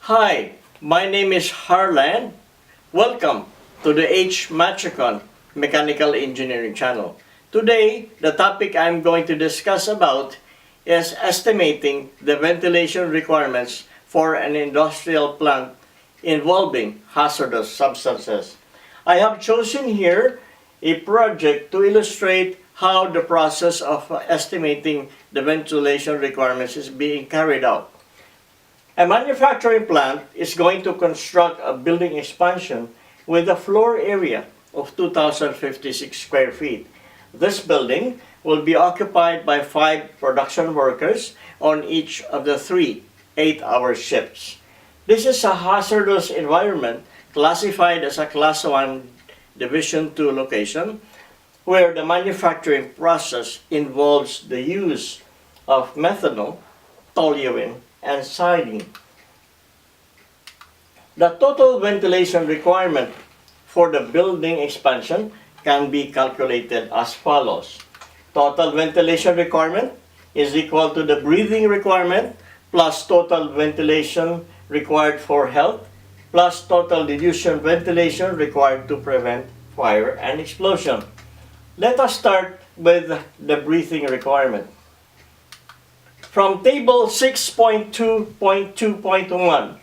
Hi, my name is Harlan. Welcome to the Machacon Mechanical Engineering channel. Today, the topic I'm going to discuss about is estimating the ventilation requirements for an industrial plant involving hazardous substances. I have chosen here a project to illustrate how the process of estimating the ventilation requirements is being carried out. A manufacturing plant is going to construct a building expansion with a floor area of 2,056 square feet. This building will be occupied by 5 production workers on each of the 3 8-hour shifts. This is a hazardous environment classified as a Class 1 Division 2 location where the manufacturing process involves the use of methanol, toluene, and siding. The total ventilation requirement for the building expansion can be calculated as follows. Total ventilation requirement is equal to the breathing requirement plus total ventilation required for health plus total diffusion ventilation required to prevent fire and explosion. Let us start with the breathing requirement. From Table 6.2.2.1,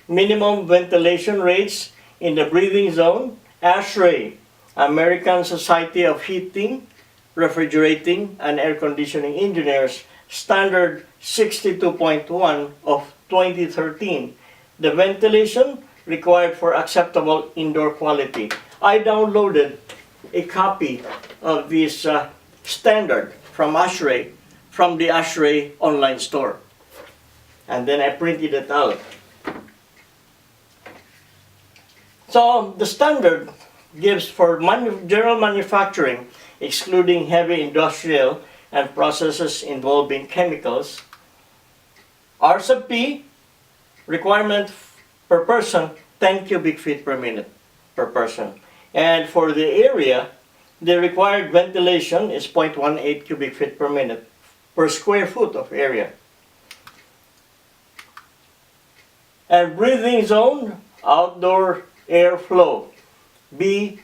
minimum ventilation rates in the breathing zone, ASHRAE, American Society of Heating, Refrigerating, and Air Conditioning Engineers, Standard 62.1 of 2013, the ventilation required for acceptable indoor quality. I downloaded a copy of this standard from ASHRAE, from the ASHRAE online store. And then I printed it out. So the standard gives for general manufacturing, excluding heavy industrial and processes involving chemicals, R sub P, requirement per person, 10 cubic feet per minute per person. And for the area, the required ventilation is 0.18 cubic feet per minute per square foot of area. And breathing zone, outdoor airflow, V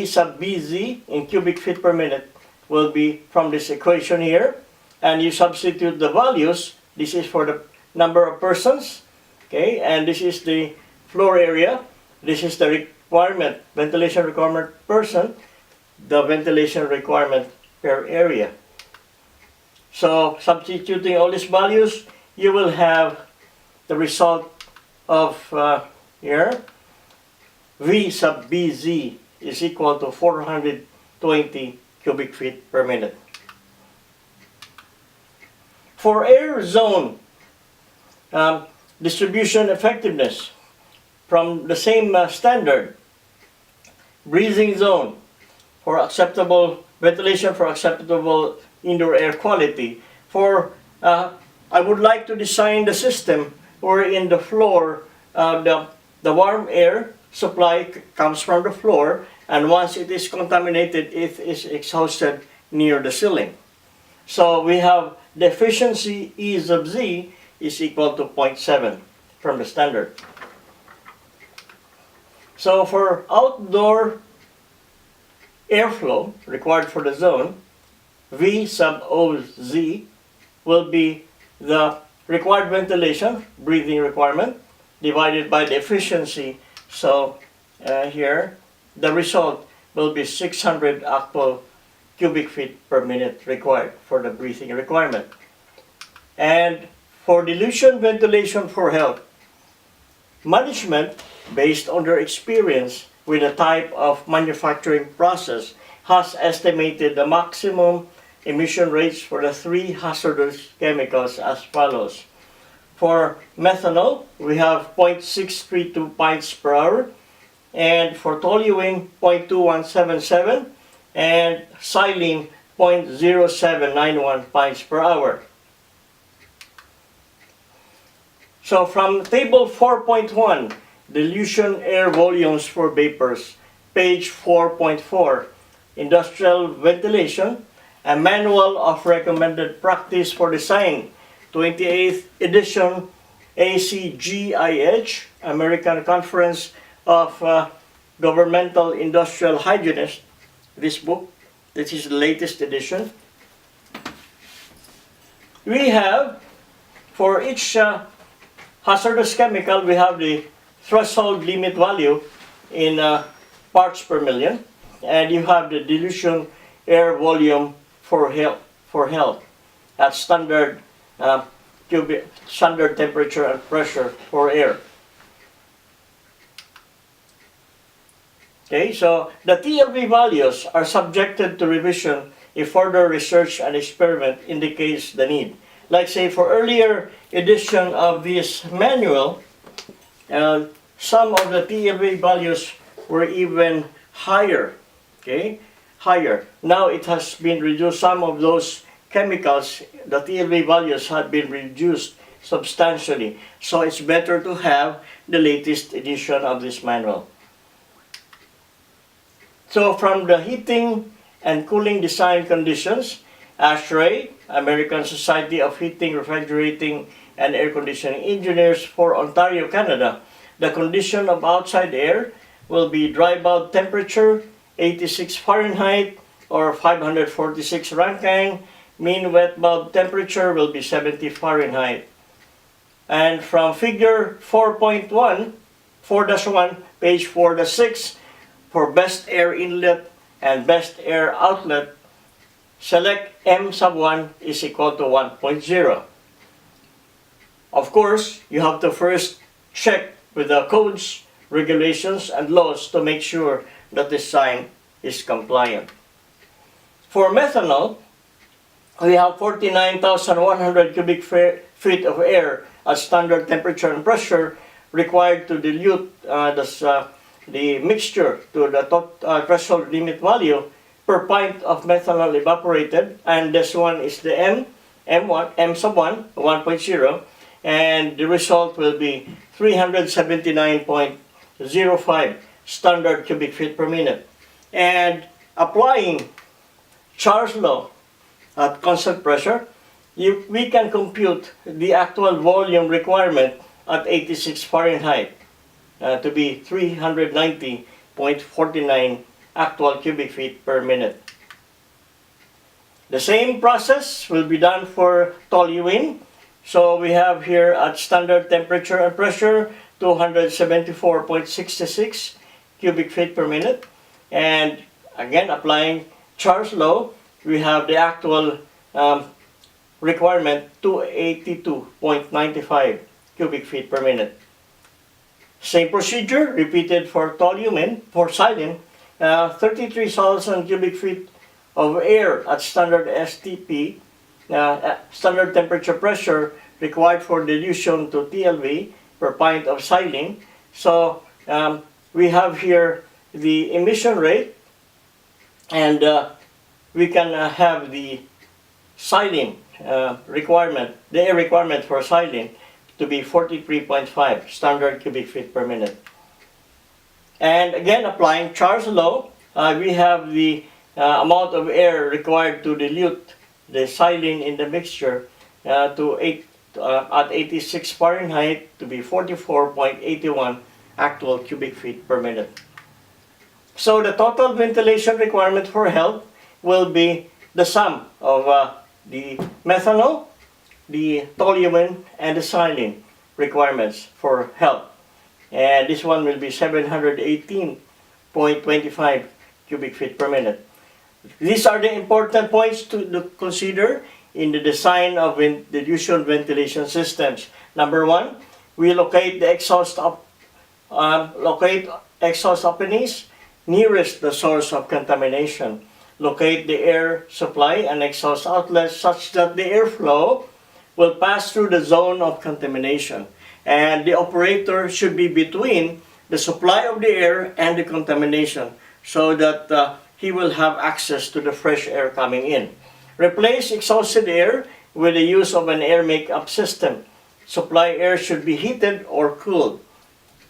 sub BZ in cubic feet per minute will be from this equation here. And you substitute the values. This is for the number of persons, okay, and this is the floor area. This is the requirement, ventilation requirement person, the ventilation requirement per area. So substituting all these values, you will have the result of here. V sub BZ is equal to 420 cubic feet per minute. For air zone distribution effectiveness, from the same standard, breathing zone for acceptable ventilation for acceptable indoor air quality. For I would like to design the system where in the floor the warm air supply comes from the floor, and once it is contaminated, it is exhausted near the ceiling. So we have the efficiency E sub Z is equal to 0.7 from the standard. So for outdoor airflow required for the zone, V sub OZ will be the required ventilation, breathing requirement, divided by the efficiency. So here, the result will be 600 actual cubic feet per minute required for the breathing requirement. And for dilution ventilation for health, management, based on their experience with the type of manufacturing process, has estimated the maximum emission rates for the 3 hazardous chemicals as follows. For methanol, we have 0.632 pints per hour, and for toluene, 0.2177, and xylene, 0.0791 pints per hour. So from table 4.1, dilution air volumes for vapors, page 4.4, industrial ventilation, a manual of recommended practice for design, 28th edition, ACGIH, American Conference of Governmental Industrial Hygienists. This book, this is the latest edition. We have, for each hazardous chemical, we have the threshold limit value in parts per million, and you have the dilution air volume for health at standard standard temperature and pressure for air. Okay, so the TLV values are subjected to revision if further research and experiment indicates the need. Like say for earlier edition of this manual, some of the TLV values were even higher. Okay, higher. Now it has been reduced. Some of those chemicals, the TLV values had been reduced substantially. So it's better to have the latest edition of this manual. So from the heating and cooling design conditions, ASHRAE, American Society of Heating, Refrigerating, and Air Conditioning Engineers for Ontario, Canada, the condition of outside air will be dry bulb temperature 86 Fahrenheit or 546 Rankine. Mean wet bulb temperature will be 70 Fahrenheit. And from figure 4.1, 4-1, page 4-6, for best air inlet and best air outlet, select M sub 1 is equal to 1.0. Of course, you have to first check with the codes, regulations, and laws to make sure that the sign is compliant. For methanol, we have 49,100 cubic feet of air at standard temperature and pressure required to dilute the mixture to the threshold limit value per pint of methanol evaporated, and this one is the M sub 1, 1.0, and the result will be 379.05 standard cubic feet per minute. And applying Charles' law at constant pressure, we can compute the actual volume requirement at 86 Fahrenheit to be 390.49 actual cubic feet per minute. The same process will be done for toluene. So we have here at standard temperature and pressure 274.66 cubic feet per minute. And again, applying Charles' law, we have the actual requirement 282.95 cubic feet per minute. Same procedure repeated for toluene, for xylene, 33,000 cubic feet of air at standard STP, standard temperature pressure required for dilution to TLV per pint of xylene. So we have here the emission rate, and we can have the xylene requirement, the air requirement for xylene to be 43.5 standard cubic feet per minute. And again, applying Charles' law, we have the amount of air required to dilute the xylene in the mixture at 86 Fahrenheit to be 44.81 actual cubic feet per minute. So the total ventilation requirement for health will be the sum of the methanol, the toluene, and the xylene requirements for health. And this one will be 718.25 cubic feet per minute. These are the important points to consider in the design of dilution ventilation systems. Number one, we locate the exhaust openings nearest the source of contamination. Locate the air supply and exhaust outlets such that the airflow will pass through the zone of contamination. And the operator should be between the supply of the air and the contamination so that he will have access to the fresh air coming in. Replace exhausted air with the use of an air make-up system. Supply air should be heated or cooled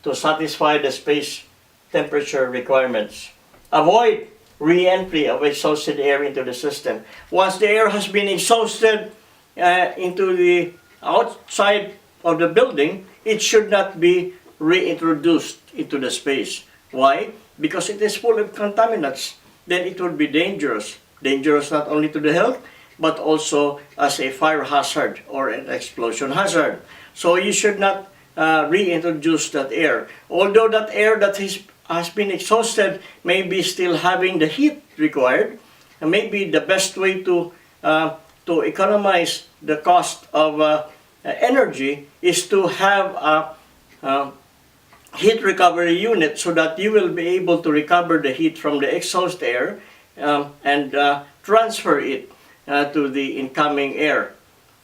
to satisfy the space temperature requirements. Avoid re-entry of exhausted air into the system. Once the air has been exhausted into the outside of the building, it should not be reintroduced into the space. Why? Because it is full of contaminants. Then it would be dangerous. Dangerous not only to the health, but also as a fire hazard or an explosion hazard. So you should not reintroduce that air. Although that air that has been exhausted may be still having the heat required, and maybe the best way to economize the cost of energy is to have a heat recovery unit so that you will be able to recover the heat from the exhaust air and transfer it to the incoming air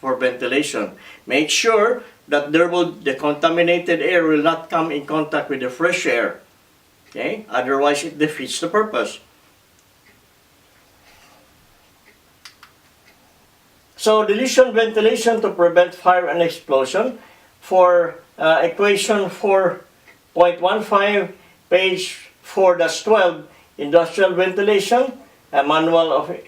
for ventilation. Make sure that the contaminated air will not come in contact with the fresh air. Okay? Otherwise, it defeats the purpose. So, dilution ventilation to prevent fire and explosion. For equation 4.15, page 4-12, industrial ventilation, a manual of a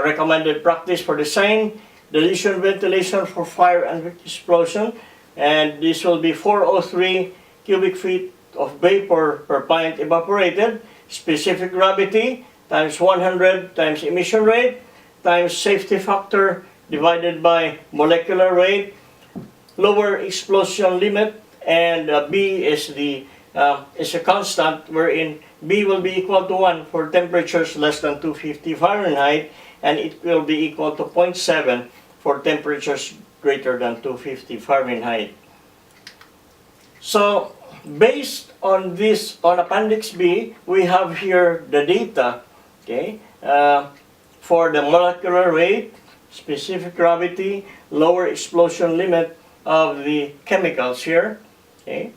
recommended practice for design, dilution ventilation for fire and explosion, and this will be 403 cubic feet of vapor per pint evaporated, specific gravity times 100 times emission rate times safety factor divided by molecular weight, lower explosion limit, and B is a constant wherein B will be equal to 1 for temperatures less than 250 Fahrenheit, and it will be equal to 0.7 for temperatures greater than 250 Fahrenheit. So, based on this, on Appendix B, we have here the data, okay, for the molecular weight, specific gravity, lower explosion limit of the chemicals here, okay.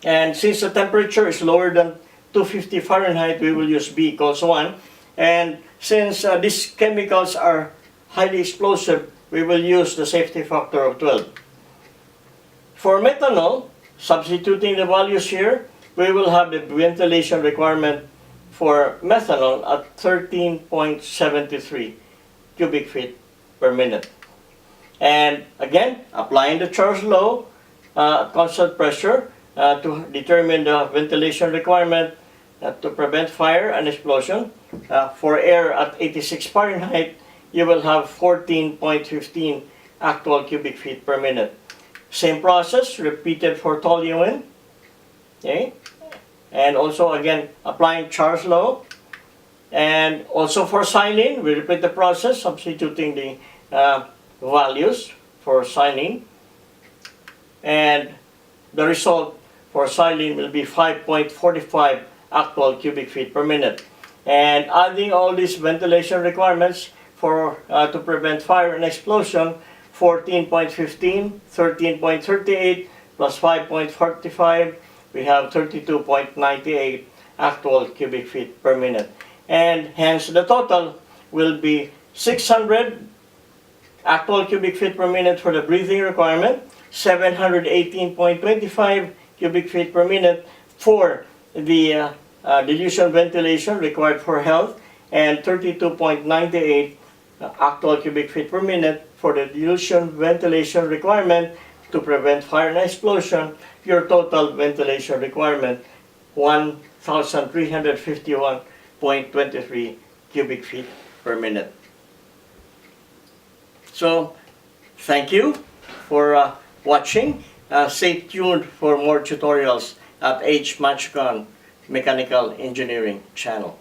And since the temperature is lower than 250 Fahrenheit, we will use B equals 1. And since these chemicals are highly explosive, we will use the safety factor of 12. For methanol, substituting the values here, we will have the ventilation requirement for methanol at 13.73 cubic feet per minute. And again, applying the Charles law at constant pressure to determine the ventilation requirement to prevent fire and explosion. For air at 86 Fahrenheit, you will have 14.15 actual cubic feet per minute. Same process repeated for toluene. Okay? And also again applying Charles law. And also for xylene, we repeat the process, substituting the values for xylene. And the result for xylene will be 5.45 actual cubic feet per minute. And adding all these ventilation requirements for to prevent fire and explosion, 14.15, 13.38 plus 5.45, we have 32.98 actual cubic feet per minute. And hence the total will be 600 actual cubic feet per minute for the breathing requirement, 718.25 cubic feet per minute for the dilution ventilation required for health, and 32.98 actual cubic feet per minute for the dilution ventilation requirement to prevent fire and explosion. Your total ventilation requirement, 1,351.23 cubic feet per minute. So, thank you for watching. Stay tuned for more tutorials at Machacon Mechanical Engineering channel.